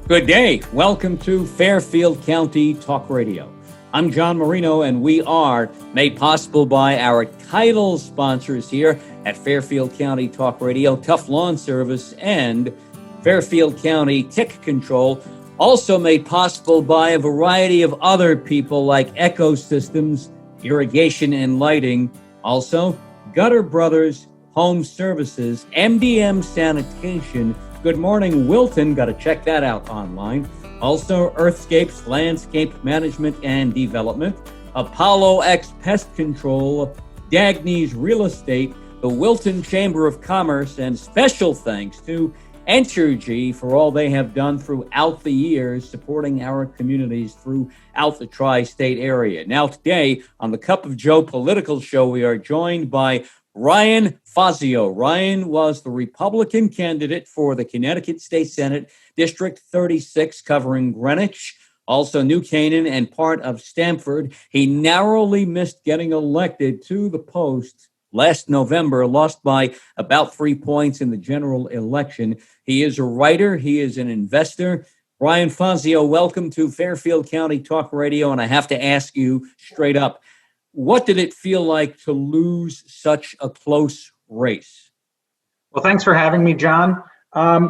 Good day. Welcome to Fairfield County Talk Radio. I'm John Marino, and we are made possible by our title sponsors here at Fairfield County Talk Radio, Tough Lawn Service, and Fairfield County Tick Control. Also made possible by a variety of other people like Ecosystems, Irrigation and Lighting. Also, Gutter Brothers Home Services, MDM Sanitation. Good Morning Wilton, got to check that out online. Also, Earthscapes, Landscape Management and Development, Apollo X Pest Control, Dagny's Real Estate, the Wilton Chamber of Commerce, and special thanks to Entergy for all they have done throughout the years supporting our communities throughout the tri-state area. Now today, on the Cup of Joe Political Show, we are joined by Ryan Fazio. Ryan was the Republican candidate for the Connecticut State Senate, District 36, covering Greenwich, also New Canaan, and part of Stamford. He narrowly missed getting elected to the post last November, lost by about 3 points in the general election. He is a writer. He is an investor. Ryan Fazio, welcome to Fairfield County Talk Radio, and I have to ask you straight up, what did it feel like to lose such a close race? Well, thanks for having me, John. I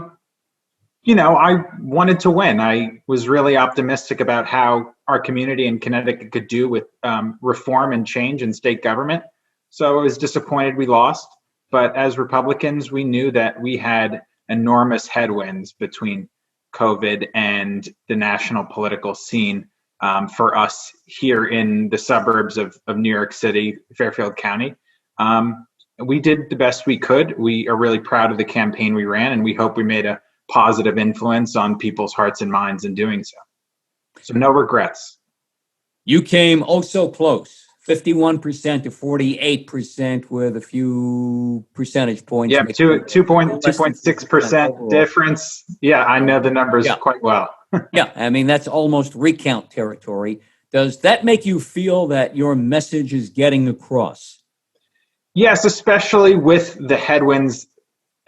wanted to win. I was really optimistic about how our community in Connecticut could do with reform and change in state government. So I was disappointed we lost. But as Republicans, we knew that we had enormous headwinds between COVID and the national political scene. For us here in the suburbs of New York City, Fairfield County. We did the best we could. We are really proud of the campaign we ran, and we hope we made a positive influence on people's hearts and minds in doing so. So no regrets. You came oh so close, 51% to 48% with a few percentage points. Yeah, 2.6% difference. Yeah, I know the numbers quite well. Yeah, I mean, that's almost recount territory. Does that make you feel that your message is getting across? Yes, especially with the headwinds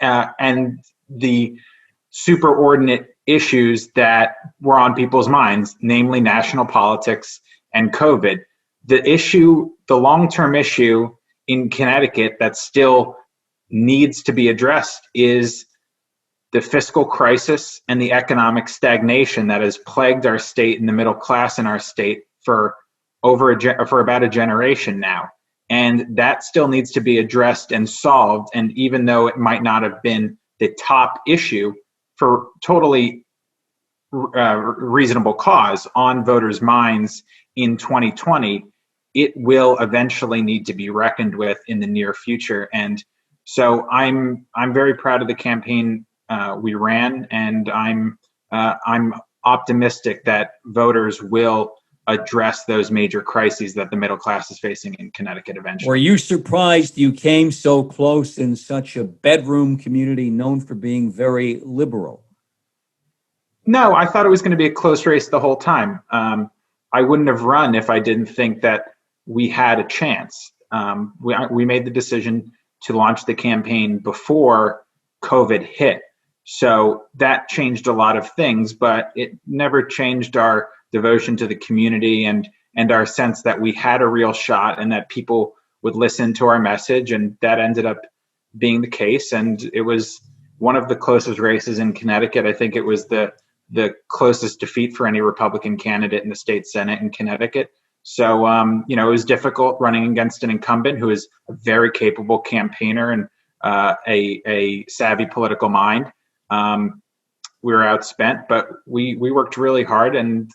and the superordinate issues that were on people's minds, namely national politics and COVID. The long-term issue in Connecticut that still needs to be addressed is the fiscal crisis and the economic stagnation that has plagued our state and the middle class in our state for about a generation now. And that still needs to be addressed and solved. And even though it might not have been the top issue for totally reasonable cause on voters' minds in 2020, it will eventually need to be reckoned with in the near future. And so I'm very proud of the campaign we ran, and I'm optimistic that voters will address those major crises that the middle class is facing in Connecticut eventually. Were you surprised you came so close in such a bedroom community known for being very liberal? No, I thought it was going to be a close race the whole time. I wouldn't have run if I didn't think that we had a chance. We made the decision to launch the campaign before COVID hit. So that changed a lot of things, but it never changed our devotion to the community and our sense that we had a real shot and that people would listen to our message. And that ended up being the case. And it was one of the closest races in Connecticut. I think it was the closest defeat for any Republican candidate in the state Senate in Connecticut. So, it was difficult running against an incumbent who is a very capable campaigner and a savvy political mind. We were outspent, but we worked really hard, and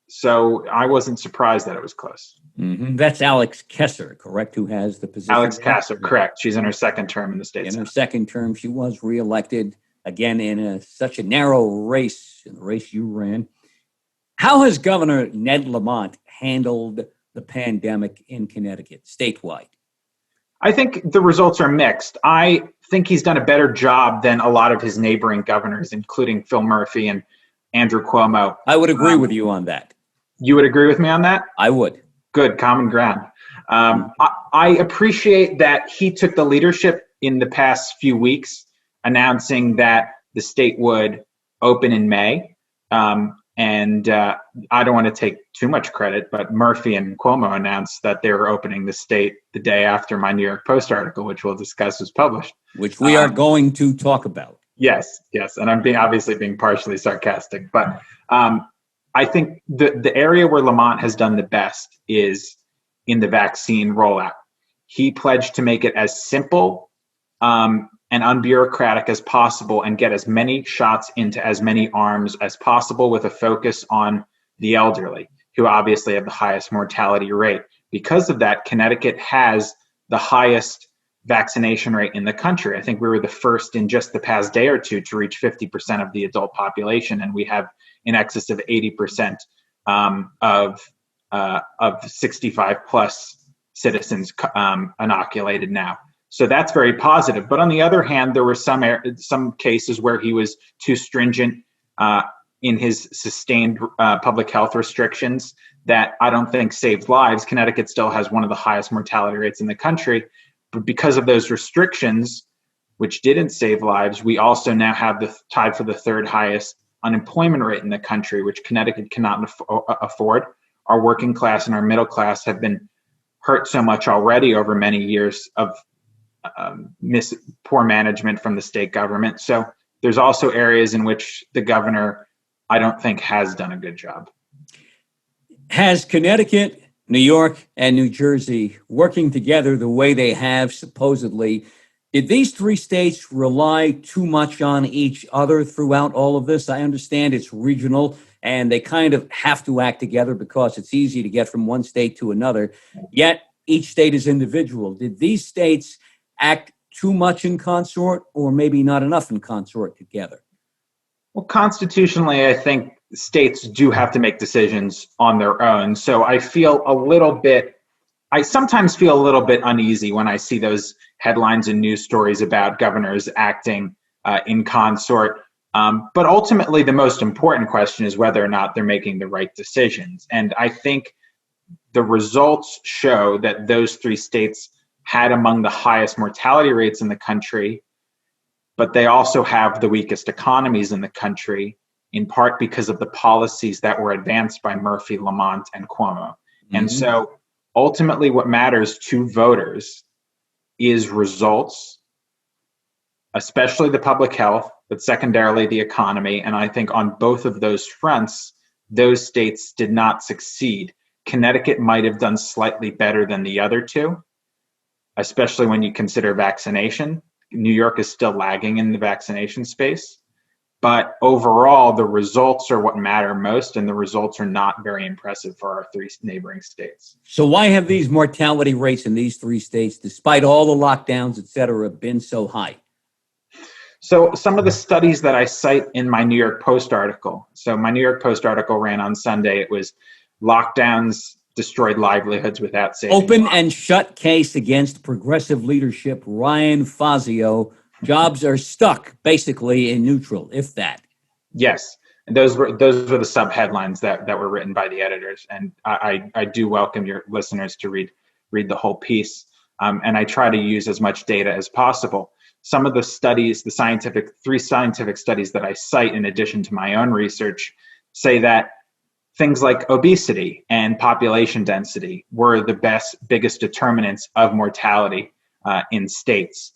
so I wasn't surprised that it was close. Mm-hmm. That's Alex Kesser, correct, who has the position? Alex Kesser, correct. She's in her second term in the state Senate. In her second term, she was reelected again in such a narrow race, in the race you ran. How has Governor Ned Lamont handled the pandemic in Connecticut, statewide? I think the results are mixed. I think he's done a better job than a lot of his neighboring governors, including Phil Murphy and Andrew Cuomo. I would agree with you on that. You would agree with me on that? I would. Good, common ground. I appreciate that he took the leadership in the past few weeks, announcing that the state would open in May. I don't want to take too much credit, but Murphy and Cuomo announced that they were opening the state the day after my New York Post article, which we'll discuss, was published. Which we are going to talk about. Yes. And I'm obviously being partially sarcastic, but I think the area where Lamont has done the best is in the vaccine rollout. He pledged to make it as simple and unbureaucratic as possible and get as many shots into as many arms as possible, with a focus on the elderly, who obviously have the highest mortality rate. Because of that, Connecticut has the highest vaccination rate in the country. I think we were the first in just the past day or two to reach 50% of the adult population, and we have in excess of 80% of 65 plus citizens inoculated now. So that's very positive. But on the other hand, there were some cases where he was too stringent in his sustained public health restrictions that I don't think saved lives. Connecticut still has one of the highest mortality rates in the country. But because of those restrictions, which didn't save lives, we also now have tied for the third highest unemployment rate in the country, which Connecticut cannot afford. Our working class and our middle class have been hurt so much already over many years of poor management from the state government. So there's also areas in which the governor, I don't think, has done a good job. Has Connecticut, New York, and New Jersey working together the way they have supposedly, did these three states rely too much on each other throughout all of this? I understand it's regional and they kind of have to act together because it's easy to get from one state to another, yet each state is individual. Did these states act too much in consort, or maybe not enough in consort together? Well, constitutionally, I think states do have to make decisions on their own. So I sometimes feel a little bit uneasy when I see those headlines and news stories about governors acting in consort. But ultimately, the most important question is whether or not they're making the right decisions. And I think the results show that those three states had among the highest mortality rates in the country, but they also have the weakest economies in the country, in part because of the policies that were advanced by Murphy, Lamont, and Cuomo. Mm-hmm. And so ultimately what matters to voters is results, especially the public health, but secondarily the economy. And I think on both of those fronts, those states did not succeed. Connecticut might have done slightly better than the other two, especially when you consider vaccination. New York is still lagging in the vaccination space. But overall, the results are what matter most, and the results are not very impressive for our three neighboring states. So why have these mortality rates in these three states, despite all the lockdowns, et cetera, been so high? So some of the studies that I cite in my New York Post article. So my New York Post article ran on Sunday. It was lockdowns destroyed livelihoods without saving Open lives. And shut case against progressive leadership, Ryan Fazio. Jobs are stuck basically in neutral, if that. Yes. And those were the sub headlines that were written by the editors. And I do welcome your listeners to read the whole piece. And I try to use as much data as possible. Some of the studies, three scientific studies that I cite in addition to my own research, say that things like obesity and population density were the biggest determinants of mortality in states.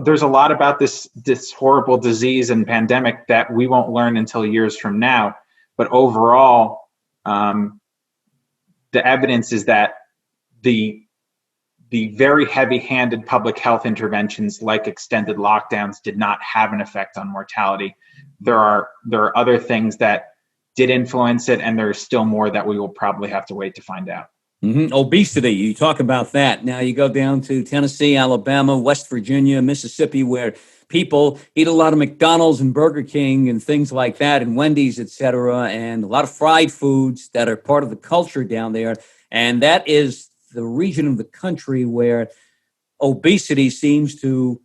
There's a lot about this horrible disease and pandemic that we won't learn until years from now. But overall, the evidence is that the very heavy-handed public health interventions like extended lockdowns did not have an effect on mortality. There are other things that did influence it, and there's still more that we will probably have to wait to find out. Mm-hmm. Obesity, you talk about that. Now you go down to Tennessee, Alabama, West Virginia, Mississippi, where people eat a lot of McDonald's and Burger King and things like that, and Wendy's, et cetera, and a lot of fried foods that are part of the culture down there. And that is the region of the country where obesity seems to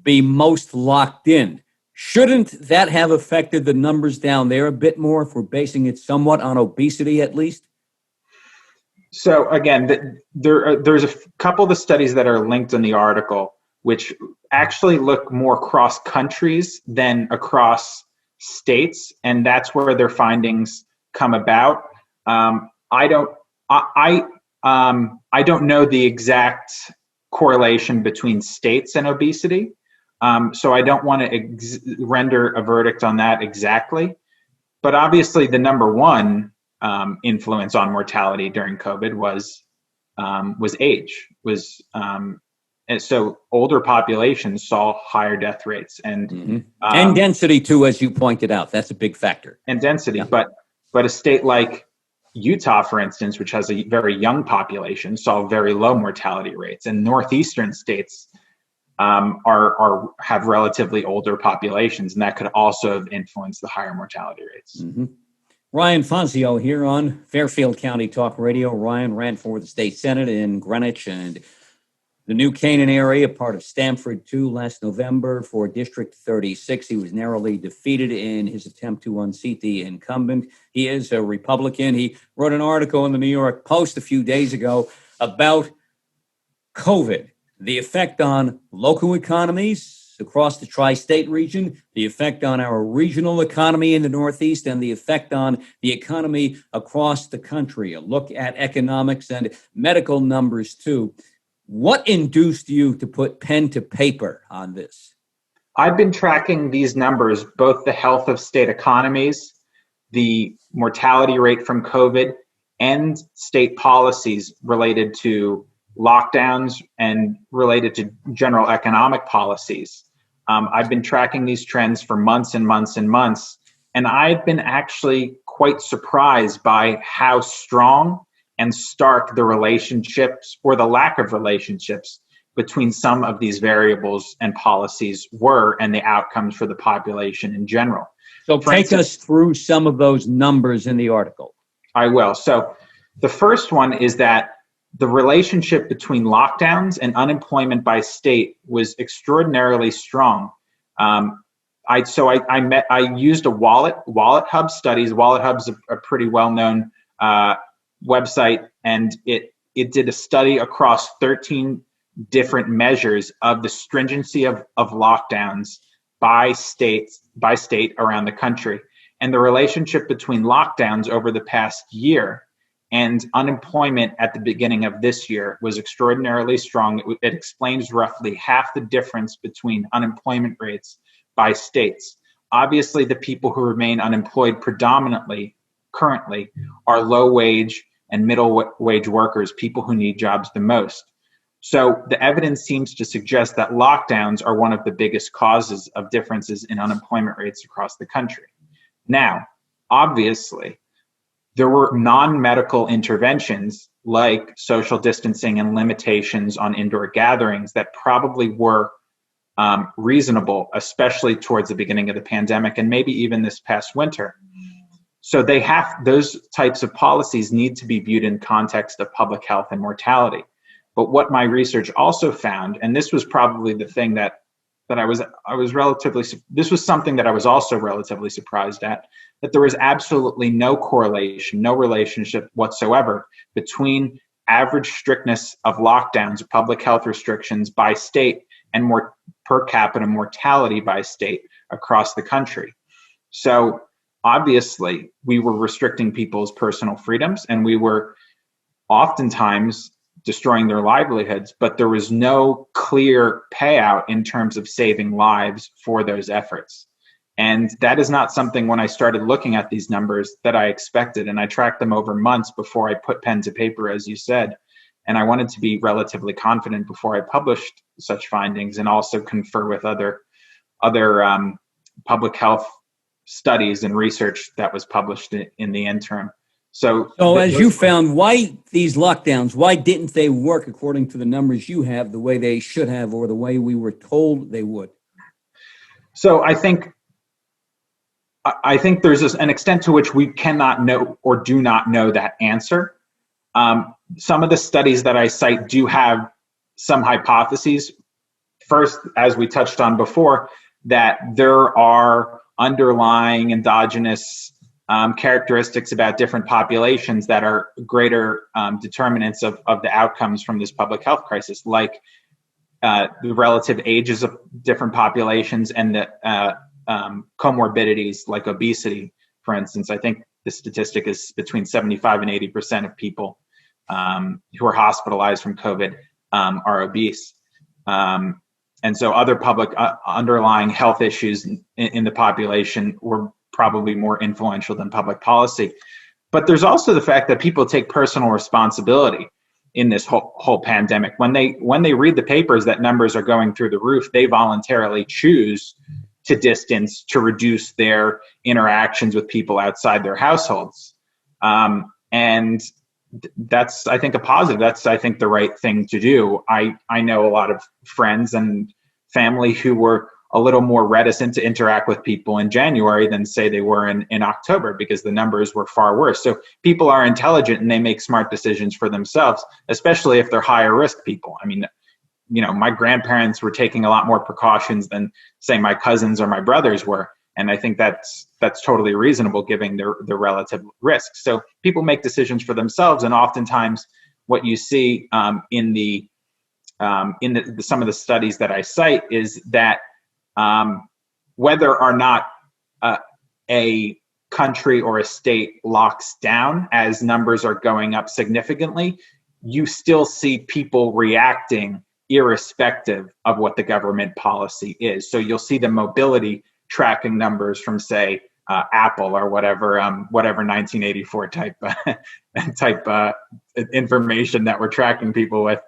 be most locked in. Shouldn't that have affected the numbers down there a bit more if we're basing it somewhat on obesity at least? So again, there's a couple of the studies that are linked in the article, which actually look more across countries than across states, and that's where their findings come about. I don't know the exact correlation between states and obesity, so I don't want to render a verdict on that exactly. But obviously, the number one influence on mortality during COVID was age. And so older populations saw higher death rates and density too, as you pointed out. That's a big factor. And density, Yeah. but a state like Utah, for instance, which has a very young population, saw very low mortality rates, and northeastern states have relatively older populations, and that could also have influenced the higher mortality rates. Mm-hmm. Ryan Fazio here on Fairfield County Talk Radio. Ryan ran for the state senate in Greenwich and the New Canaan area, part of Stamford, too, last November for District 36. He was narrowly defeated in his attempt to unseat the incumbent. He is a Republican. He wrote an article in the New York Post a few days ago about COVID, the effect on local economies across the tri-state region, the effect on our regional economy in the Northeast, and the effect on the economy across the country. A look at economics and medical numbers, too. What induced you to put pen to paper on this? I've been tracking these numbers, both the health of state economies, the mortality rate from COVID, and state policies related to lockdowns and related to general economic policies. I've been tracking these trends for months and months and months, and I've been actually quite surprised by how strong and stark the relationships or the lack of relationships between some of these variables and policies were and the outcomes for the population in general. So take us through some of those numbers in the article. I will. So the first one is that the relationship between lockdowns and unemployment by state was extraordinarily strong. I used a Wallet Hub studies. Wallet Hub's a pretty well-known website, and it did a study across 13 different measures of the stringency of lockdowns by state around the country, and the relationship between lockdowns over the past year and unemployment at the beginning of this year was extraordinarily strong. It explains roughly half the difference between unemployment rates by states. Obviously, the people who remain unemployed predominantly currently are low wage and middle wage workers, people who need jobs the most. So the evidence seems to suggest that lockdowns are one of the biggest causes of differences in unemployment rates across the country. Now, obviously, there were non-medical interventions like social distancing and limitations on indoor gatherings that probably were reasonable, especially towards the beginning of the pandemic and maybe even this past winter. So those types of policies need to be viewed in context of public health and mortality. But what my research also found, and this was probably the thing that this was something that I was also relatively surprised at, that there was absolutely no correlation, no relationship whatsoever between average strictness of lockdowns or public health restrictions by state and more per capita mortality by state across the country. So obviously, we were restricting people's personal freedoms, and we were oftentimes destroying their livelihoods, but there was no clear payout in terms of saving lives for those efforts. And that is not something, when I started looking at these numbers, that I expected. And I tracked them over months before I put pen to paper, as you said. And I wanted to be relatively confident before I published such findings, and also confer with other public health studies and research that was published in the interim. So as you found, why these lockdowns, why didn't they work according to the numbers you have the way they should have, or the way we were told they would? So I think there's an extent to which we cannot know or do not know that answer. Some of the studies that I cite do have some hypotheses. First, as we touched on before, that there are underlying endogenous characteristics about different populations that are greater determinants of the outcomes from this public health crisis, like the relative ages of different populations and the comorbidities like obesity, for instance. I think the statistic is between 75 and 80% of people who are hospitalized from COVID are obese. And so other public underlying health issues in the population were probably more influential than public policy. But there's also the fact that people take personal responsibility in this whole pandemic. When they read the papers that numbers are going through the roof, they voluntarily choose to distance, to reduce their interactions with people outside their households. And that's, I think, a positive. That's, I think, the right thing to do. I know a lot of friends and family who were a little more reticent to interact with people in January than, say, they were in October, because the numbers were far worse. So people are intelligent and they make smart decisions for themselves, especially if they're higher risk people. I mean, my grandparents were taking a lot more precautions than, say, my cousins or my brothers were. And I think that's totally reasonable given the relative risk. So people make decisions for themselves. And oftentimes what you see in some of the studies that I cite is that whether or not a country or a state locks down as numbers are going up significantly, you still see people reacting irrespective of what the government policy is. So you'll see the mobility tracking numbers from, say, Apple or whatever 1984 type information that we're tracking people with.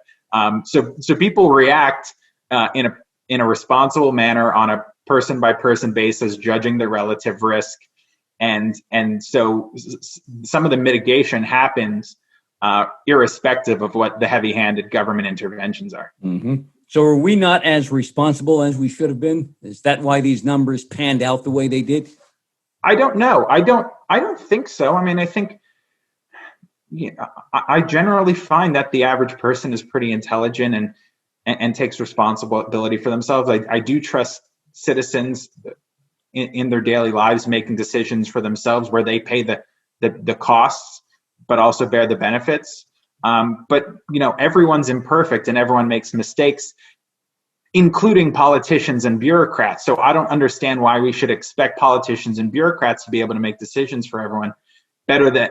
So people react in a responsible manner on a person by person basis, judging the relative risk, and so some of the mitigation happens irrespective of what the heavy-handed government interventions are. Mm-hmm. So are we not as responsible as we should have been? Is that why these numbers panned out the way they did? I don't know. I don't think so. I mean, I think, I generally find that the average person is pretty intelligent and takes responsibility for themselves. I do trust citizens in their daily lives making decisions for themselves where they pay the costs, but also bear the benefits. But everyone's imperfect and everyone makes mistakes, including politicians and bureaucrats. So I don't understand why we should expect politicians and bureaucrats to be able to make decisions for everyone better than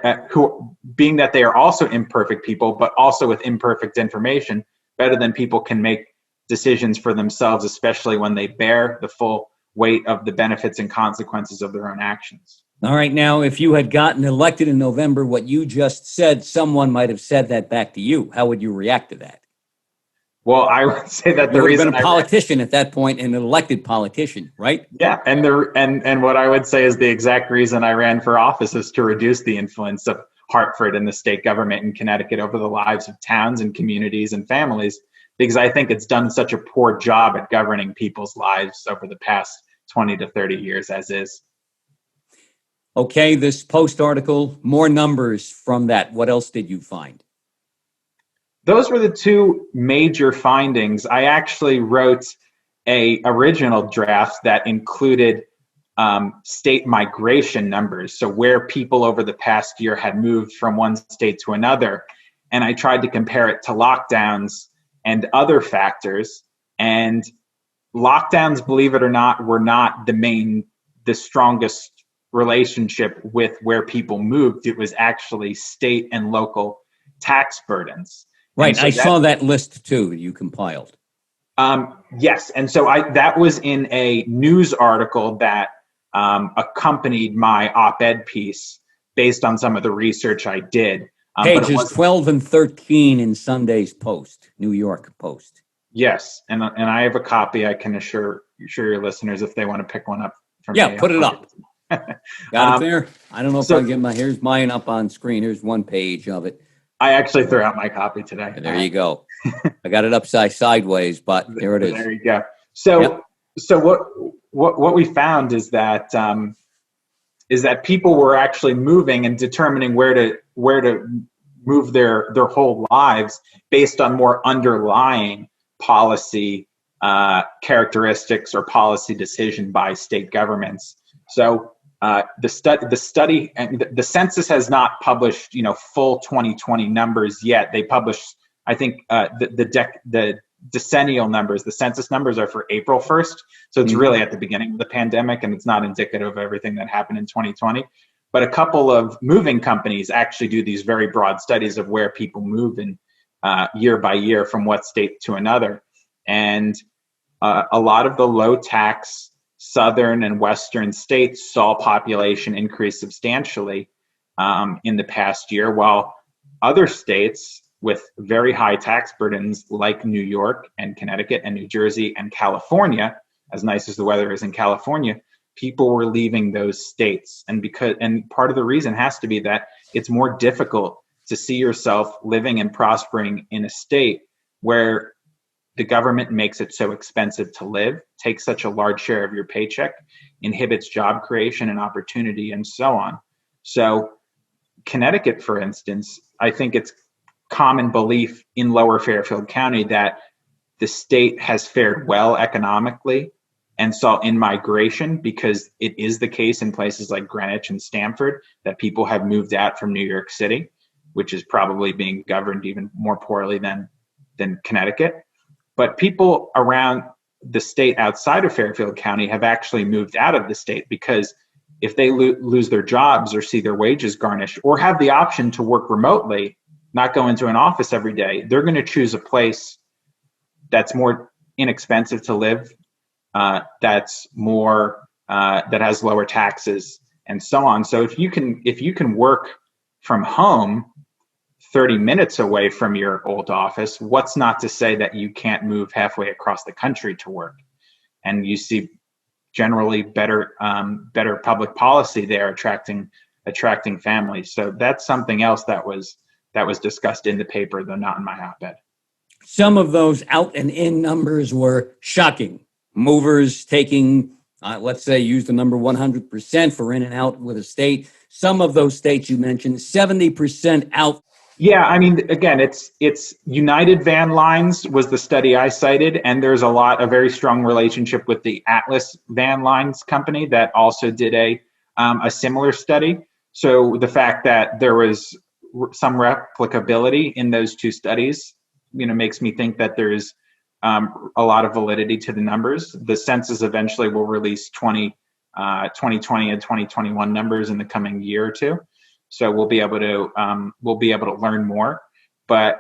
being that they are also imperfect people, but also with imperfect information, better than people can make decisions for themselves, especially when they bear the full weight of the benefits and consequences of their own actions. All right. Now, if you had gotten elected in November, what you just said, someone might have said that back to you. How would you react to that? Well, I would say that the reason been a politician at that point, an elected politician, right? Yeah, and what I would say is the exact reason I ran for office is to reduce the influence of Hartford and the state government in Connecticut over the lives of towns and communities and families, because I think it's done such a poor job at governing people's lives over the past 20 to 30 years as is. Okay, this Post article, more numbers from that. What else did you find? Those were the two major findings. I actually wrote a original draft that included state migration numbers, so where people over the past year had moved from one state to another. And I tried to compare it to lockdowns and other factors. And lockdowns, believe it or not, were not the strongest relationship with where people moved. It was actually state and local tax burdens. Right. So I saw that list too that you compiled. Yes. And so that was in a news article that accompanied my op-ed piece based on some of the research I did. Pages 12 and 13 in Sunday's Post, New York Post. Yes. And I have a copy. I can assure your listeners if they want to pick one up from me. Put it up. Got it there? I don't know if I can get here's mine up on screen. Here's one page of it. I actually threw out my copy today. There you go. I got it upside sideways, but here it is. There you go. So what we found is that people were actually moving and determining where to move their whole lives based on more underlying policy characteristics or policy decision by state governments. So the study and the census has not published full 2020 numbers yet. They published, I think, the decennial numbers. The census numbers are for April 1st. So it's really at the beginning of the pandemic, and it's not indicative of everything that happened in 2020. But a couple of moving companies actually do these very broad studies of where people move in year by year from what state to another. And a lot of the low tax southern and western states saw population increase substantially in the past year, while other states with very high tax burdens like New York and Connecticut and New Jersey and California, as nice as the weather is in California, people were leaving those states. And part of the reason has to be that it's more difficult to see yourself living and prospering in a state where the government makes it so expensive to live, takes such a large share of your paycheck, inhibits job creation and opportunity, and so on. So Connecticut, for instance, I think it's common belief in Lower Fairfield County that the state has fared well economically and saw in-migration, because it is the case in places like Greenwich and Stamford that people have moved out from New York City, which is probably being governed even more poorly than Connecticut. But people around the state outside of Fairfield County have actually moved out of the state, because if they lose their jobs or see their wages garnished or have the option to work remotely, not go into an office every day, they're going to choose a place that's more inexpensive to live, that's more that has lower taxes and so on. So if you can work from home 30 minutes away from your old office, what's not to say that you can't move halfway across the country to work? And you see generally better public policy there, attracting families. So that's something else that was discussed in the paper, though not in my op-ed. Some of those out and in numbers were shocking. Movers taking, let's say, use the number 100% for in and out with a state. Some of those states you mentioned, 70% out. Yeah, I mean, again, it's United Van Lines was the study I cited, and there's a very strong relationship with the Atlas Van Lines company that also did a similar study. So the fact that there was some replicability in those two studies, makes me think that there's a lot of validity to the numbers. The census eventually will release 2020 and 2021 numbers in the coming year or two. So we'll be able to learn more. But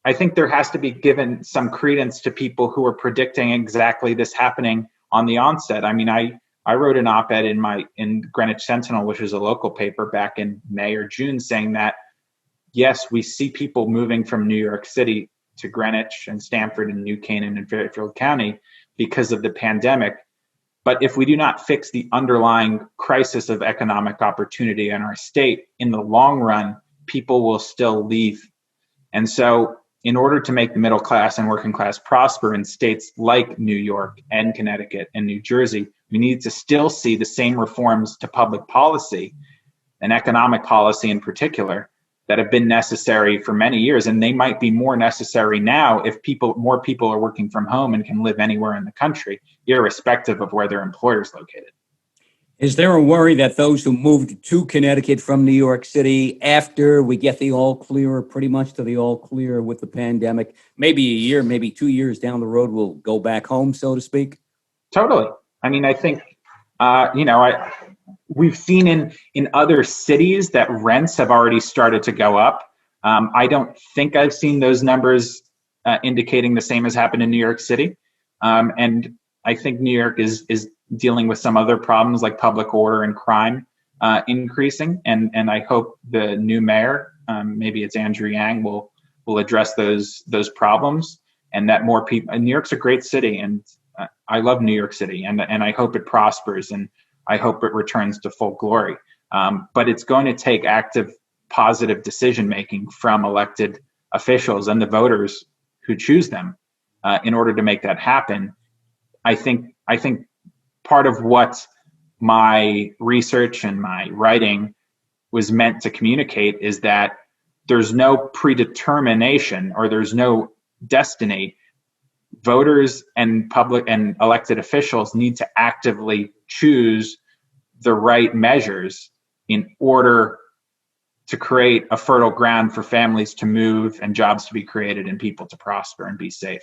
I think there has to be given some credence to people who are predicting exactly this happening on the onset. I mean, I wrote an op-ed in Greenwich Sentinel, which is a local paper, back in May or June, saying that yes, we see people moving from New York City to Greenwich and Stamford and New Canaan and Fairfield County because of the pandemic. But if we do not fix the underlying crisis of economic opportunity in our state, in the long run, people will still leave. And so in order to make the middle class and working class prosper in states like New York and Connecticut and New Jersey, we need to still see the same reforms to public policy and economic policy in particular that have been necessary for many years. And they might be more necessary now if more people are working from home and can live anywhere in the country, irrespective of where their employer is located. Is there a worry that those who moved to Connecticut from New York City after we get the all clear, or pretty much to the all clear with the pandemic, maybe a year, maybe 2 years down the road, will go back home, so to speak? Totally. I mean, I think, we've seen in other cities that rents have already started to go up. I don't think I've seen those numbers indicating the same as happened in New York City. And I think New York is dealing with some other problems like public order and crime increasing. And I hope the new mayor, maybe it's Andrew Yang, will address those problems, and that more people. And New York's a great city, and I love New York City, and I hope it prospers, and I hope it returns to full glory. But it's going to take active, positive decision-making from elected officials and the voters who choose them in order to make that happen. I think part of what my research and my writing was meant to communicate is that there's no predetermination, or there's no destiny. Voters and public and elected officials need to actively choose the right measures in order to create a fertile ground for families to move and jobs to be created and people to prosper and be safe.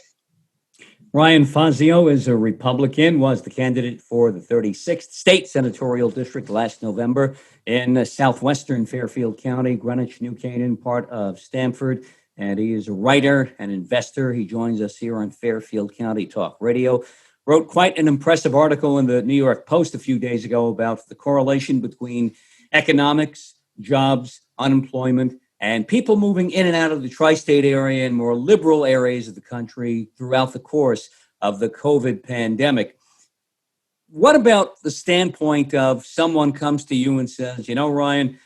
Ryan Fazio is a Republican, was the candidate for the 36th state senatorial district last November in southwestern Fairfield County, Greenwich, New Canaan, part of Stamford. And he is a writer and investor. He joins us here on Fairfield County Talk Radio. Wrote quite an impressive article in the New York Post a few days ago about the correlation between economics, jobs, unemployment, and people moving in and out of the tri-state area and more liberal areas of the country throughout the course of the COVID pandemic. What about the standpoint of someone comes to you and says, you know, Ryan,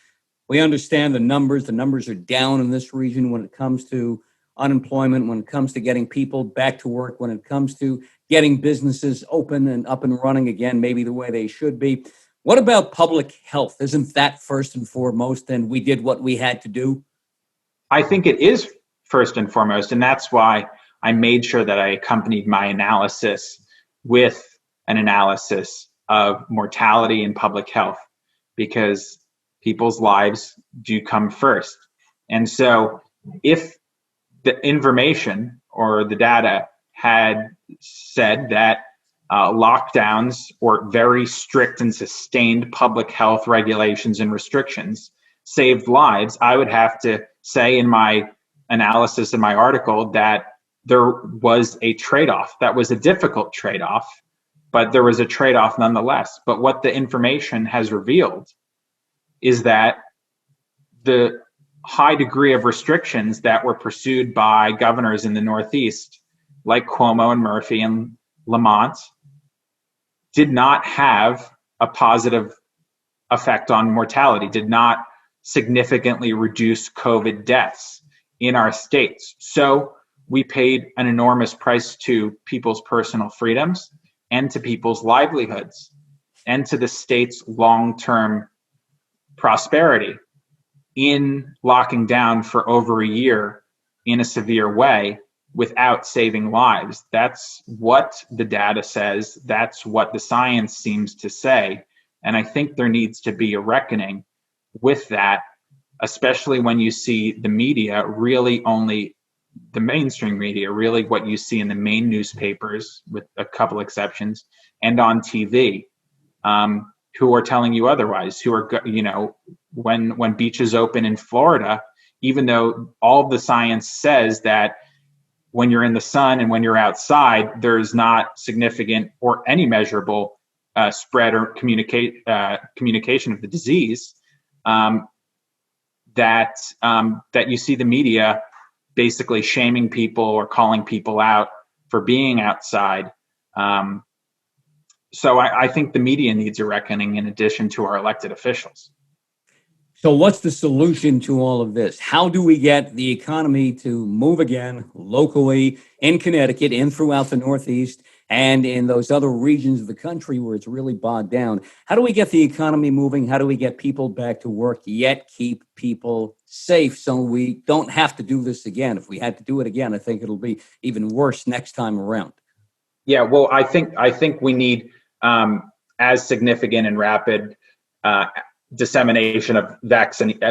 we understand the numbers are down in this region when it comes to unemployment, when it comes to getting people back to work, when it comes to getting businesses open and up and running again, maybe the way they should be. What about public health? Isn't that first and foremost, and we did what we had to do? I think it is first and foremost, and that's why I made sure that I accompanied my analysis with an analysis of mortality and public health, because people's lives do come first. And so if the information or the data had said that lockdowns or very strict and sustained public health regulations and restrictions saved lives, I would have to say in my analysis in my article that there was a trade-off. That was a difficult trade-off, but there was a trade-off nonetheless. But what the information has revealed is that the high degree of restrictions that were pursued by governors in the Northeast, like Cuomo and Murphy and Lamont, did not have a positive effect on mortality, did not significantly reduce COVID deaths in our states. So we paid an enormous price to people's personal freedoms and to people's livelihoods and to the state's long-term prosperity in locking down for over a year in a severe way without saving lives. That's what the data says. That's what the science seems to say. And I think there needs to be a reckoning with that, especially when you see the media really only, the mainstream media, really what you see in the main newspapers, with a couple exceptions, and on TV, who are telling you otherwise, who are, you know, when beaches open in Florida, even though all the science says that when you're in the sun and when you're outside, there's not significant or any measurable spread or communication of the disease, that you see the media basically shaming people or calling people out for being outside. So I think the media needs a reckoning in addition to our elected officials. So what's the solution to all of this? How do we get the economy to move again locally in Connecticut and throughout the Northeast and in those other regions of the country where it's really bogged down? How do we get the economy moving? How do we get people back to work, yet keep people safe so we don't have to do this again? If we had to do it again, I think it'll be even worse next time around. Yeah, well, I think we need as significant and rapid dissemination of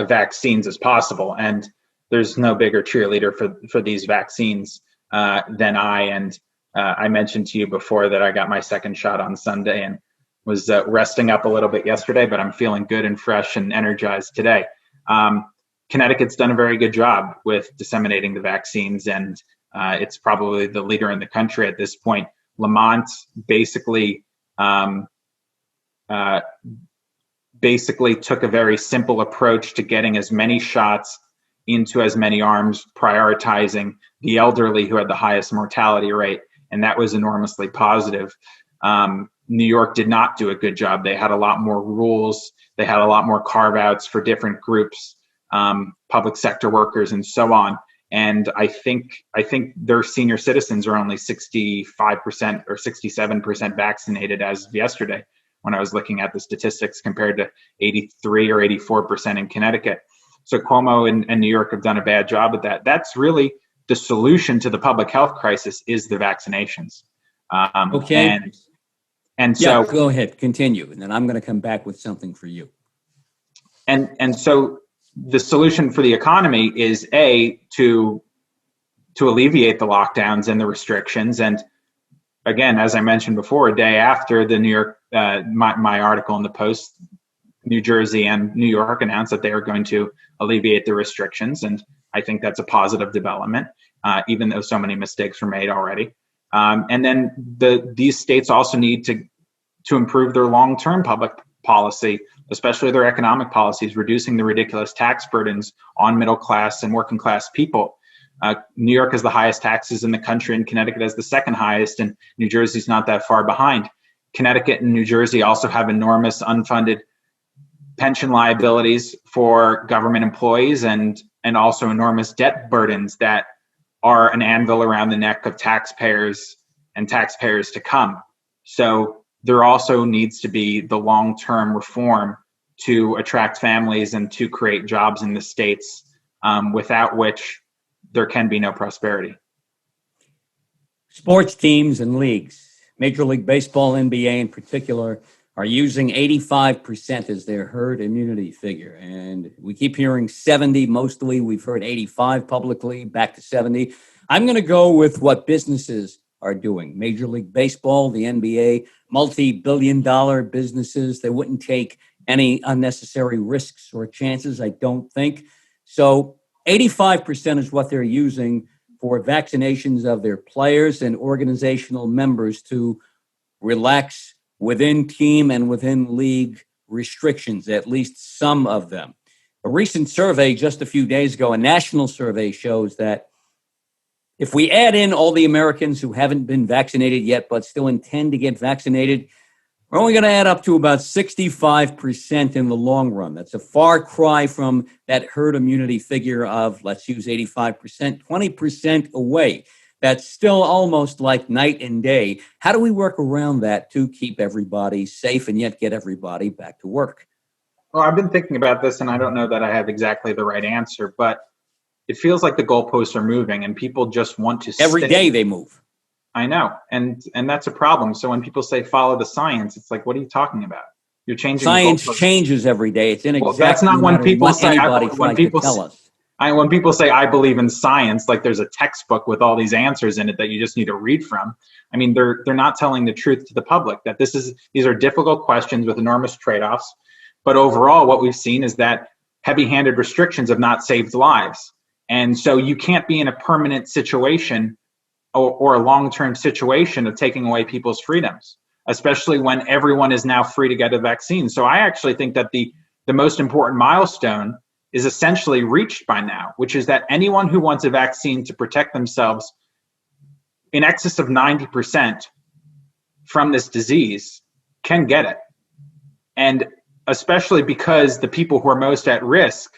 vaccines as possible. And there's no bigger cheerleader for these vaccines than I. And I mentioned to you before that I got my second shot on Sunday and was resting up a little bit yesterday, but I'm feeling good and fresh and energized today. Connecticut's done a very good job with disseminating the vaccines, and it's probably the leader in the country at this point. Lamont basically took a very simple approach to getting as many shots into as many arms, prioritizing the elderly who had the highest mortality rate, and that was enormously positive. New York did not do a good job. They had a lot more rules. They had a lot more carve-outs for different groups, public sector workers, and so on. And I think their senior citizens are only 65% or 67% vaccinated as of yesterday, when I was looking at the statistics, compared to 83 or 84% in Connecticut. So Cuomo and New York have done a bad job at that. That's really the solution to the public health crisis, is the vaccinations. Okay. And so go ahead, continue, and then I'm going to come back with something for you. And so the solution for the economy is to alleviate the lockdowns and the restrictions, and again, as I mentioned before, a day after the New York, my article in the Post, New Jersey and New York announced that they are going to alleviate the restrictions. And I think that's a positive development, even though so many mistakes were made already. And then these states also need to improve their long-term public policy, especially their economic policies, reducing the ridiculous tax burdens on middle class and working class people. New York has the highest taxes in the country, and Connecticut has the second highest, and New Jersey's not that far behind. Connecticut and New Jersey also have enormous unfunded pension liabilities for government employees, and also enormous debt burdens that are an anvil around the neck of taxpayers and taxpayers to come. So there also needs to be the long-term reform to attract families and to create jobs in the states, without which there can be no prosperity. Sports teams and leagues, Major League Baseball, NBA in particular, are using 85% as their herd immunity figure. And we keep hearing 70, mostly we've heard 85 publicly, back to 70. I'm going to go with what businesses are doing. Major League Baseball, the NBA, multi-billion-dollar businesses. They wouldn't take any unnecessary risks or chances, I don't think. So 85% is what they're using for vaccinations of their players and organizational members to relax within team and within league restrictions, at least some of them. A recent survey just a few days ago, a national survey, shows that if we add in all the Americans who haven't been vaccinated yet but still intend to get vaccinated, we're only going to add up to about 65% in the long run. That's a far cry from that herd immunity figure of, let's use 85%, 20% away. That's still almost like night and day. How do we work around that to keep everybody safe and yet get everybody back to work? Well, I've been thinking about this, and I don't know that I have exactly the right answer, but it feels like the goalposts are moving and people just want to Every day they move. I know. And that's a problem. So when people say follow the science, it's like, what are you talking about? You're changing science changes every day. It's inexact. Well, that's not when people say when people tell us. When people say I believe in science, like there's a textbook with all these answers in it that you just need to read from. I mean, they're not telling the truth to the public, that these are difficult questions with enormous trade-offs. But overall, what we've seen is that heavy-handed restrictions have not saved lives. And so you can't be in a permanent situation or a long-term situation of taking away people's freedoms, especially when everyone is now free to get a vaccine. So I actually think that the most important milestone is essentially reached by now, which is that anyone who wants a vaccine to protect themselves in excess of 90% from this disease can get it. And especially because the people who are most at risk,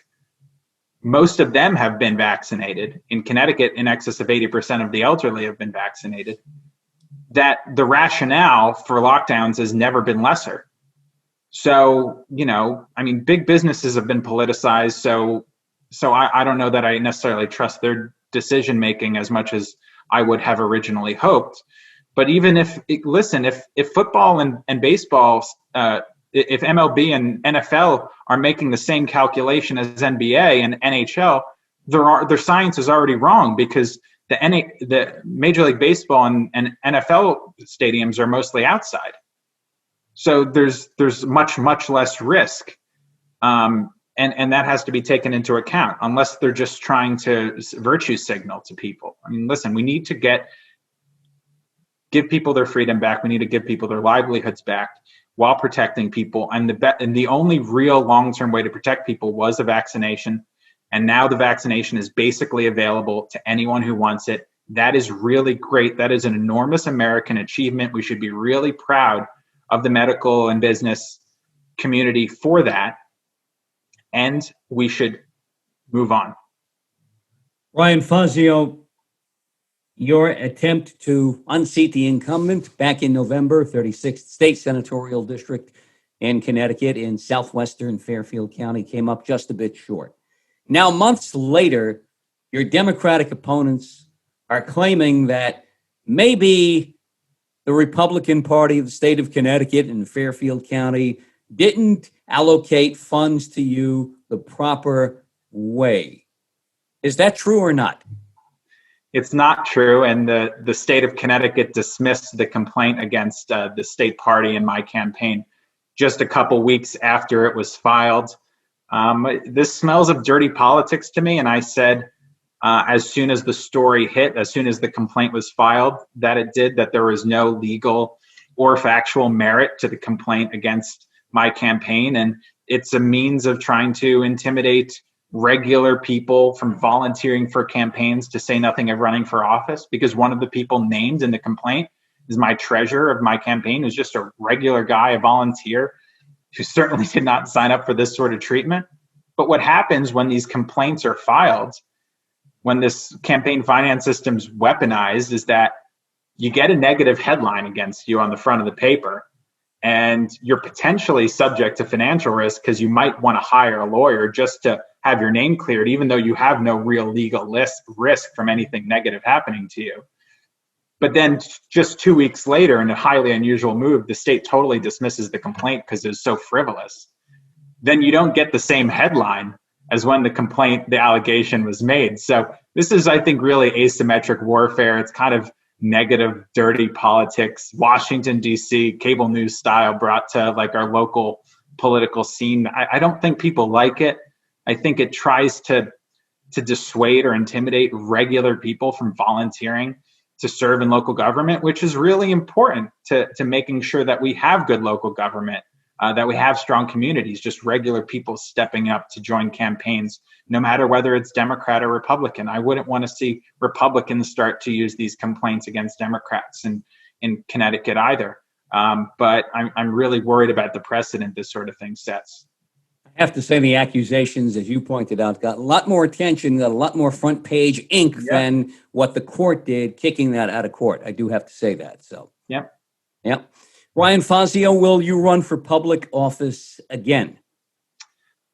most of them have been vaccinated. In Connecticut, in excess of 80% of the elderly have been vaccinated. That the rationale for lockdowns has never been lesser. So, I mean, big businesses have been politicized. So I don't know that I necessarily trust their decision making as much as I would have originally hoped. But even if football and baseball, if MLB and NFL are making the same calculation as NBA and NHL, their science is already wrong, because the Major League Baseball and NFL stadiums are mostly outside. So there's much less risk, and that has to be taken into account, unless they're just trying to virtue signal to people. I mean, listen, we need to give people their freedom back. We need to give people their livelihoods back while protecting people. And the only real long-term way to protect people was a vaccination. And now the vaccination is basically available to anyone who wants it. That is really great. That is an enormous American achievement. We should be really proud of the medical and business community for that. And we should move on. Ryan Fazio, your attempt to unseat the incumbent back in November, 36th State Senatorial District in Connecticut in southwestern Fairfield County, came up just a bit short. Now, months later, your Democratic opponents are claiming that maybe the Republican Party of the state of Connecticut and Fairfield County didn't allocate funds to you the proper way. Is that true or not? It's not true, and the state of Connecticut dismissed the complaint against the state party in my campaign just a couple weeks after it was filed. This smells of dirty politics to me, and I said as soon as the story hit, as soon as the complaint was filed, that there was no legal or factual merit to the complaint against my campaign, and it's a means of trying to intimidate regular people from volunteering for campaigns, to say nothing of running for office, because one of the people named in the complaint is my treasurer of my campaign, who's just a regular guy, a volunteer, who certainly did not sign up for this sort of treatment. But what happens when these complaints are filed, when this campaign finance system's weaponized, is that you get a negative headline against you on the front of the paper, and you're potentially subject to financial risk because you might want to hire a lawyer just to have your name cleared, even though you have no real legal risk from anything negative happening to you. But then just 2 weeks later, in a highly unusual move, the state totally dismisses the complaint because it was so frivolous. Then you don't get the same headline as when the allegation was made. So this is, I think, really asymmetric warfare. It's kind of negative, dirty politics, Washington, D.C., cable news style, brought to like our local political scene. I don't think people like it. I think it tries to dissuade or intimidate regular people from volunteering to serve in local government, which is really important to making sure that we have good local government, that we have strong communities, just regular people stepping up to join campaigns, no matter whether it's Democrat or Republican. I wouldn't want to see Republicans start to use these complaints against Democrats in Connecticut either. But I'm really worried about the precedent this sort of thing sets. I have to say the accusations, as you pointed out, got a lot more attention, got a lot more front page ink than what the court did, kicking that out of court. I do have to say that. So, Yep. Ryan Fazio, will you run for public office again?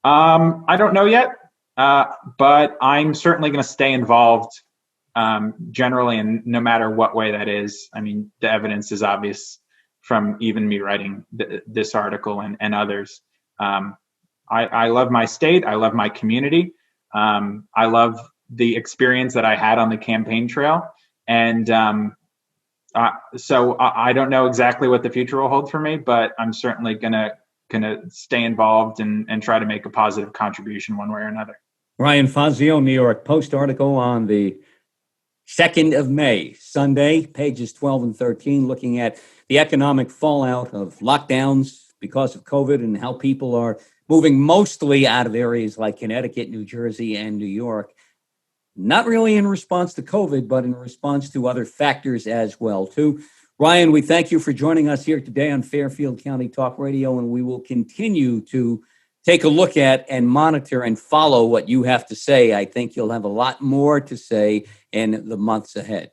I don't know yet, but I'm certainly going to stay involved generally, and no matter what way that is. I mean, the evidence is obvious from even me writing this article and others. I love my state. I love my community. I love the experience that I had on the campaign trail. And so I don't know exactly what the future will hold for me, but I'm certainly gonna stay involved and try to make a positive contribution one way or another. Ryan Fazio, New York Post article on the 2nd of May, Sunday, pages 12 and 13, looking at the economic fallout of lockdowns because of COVID and how people are moving mostly out of areas like Connecticut, New Jersey, and New York. Not really in response to COVID, but in response to other factors as well, too. Ryan, we thank you for joining us here today on Fairfield County Talk Radio, and we will continue to take a look at and monitor and follow what you have to say. I think you'll have a lot more to say in the months ahead.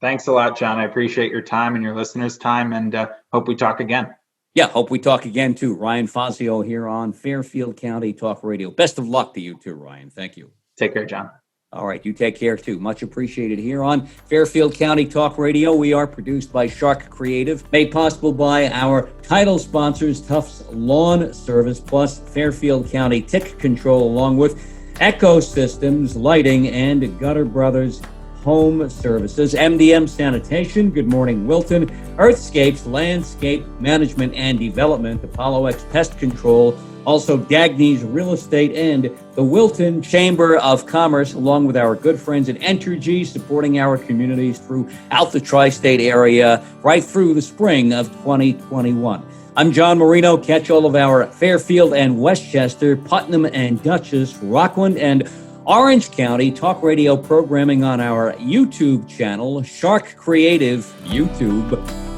Thanks a lot, John. I appreciate your time and your listeners' time, and hope we talk again. Yeah, hope we talk again, too. Ryan Fazio here on Fairfield County Talk Radio. Best of luck to you, too, Ryan. Thank you. Take care, John. All right, you take care, too. Much appreciated here on Fairfield County Talk Radio. We are produced by Sharc Creative, made possible by our title sponsors, Tufts Lawn Service, plus Fairfield County Tick Control, along with Ecosystems, Lighting, and Gutter Brothers Home Services, MDM Sanitation, Good Morning Wilton, Earthscapes, Landscape Management and Development, Apollo X Pest Control, also Dagny's Real Estate, and the Wilton Chamber of Commerce, along with our good friends at Entergy, supporting our communities throughout the tri-state area right through the spring of 2021. I'm John Marino. Catch all of our Fairfield and Westchester, Putnam and Dutchess, Rockland and Orange County Talk Radio programming on our YouTube channel, Sharc Creative YouTube.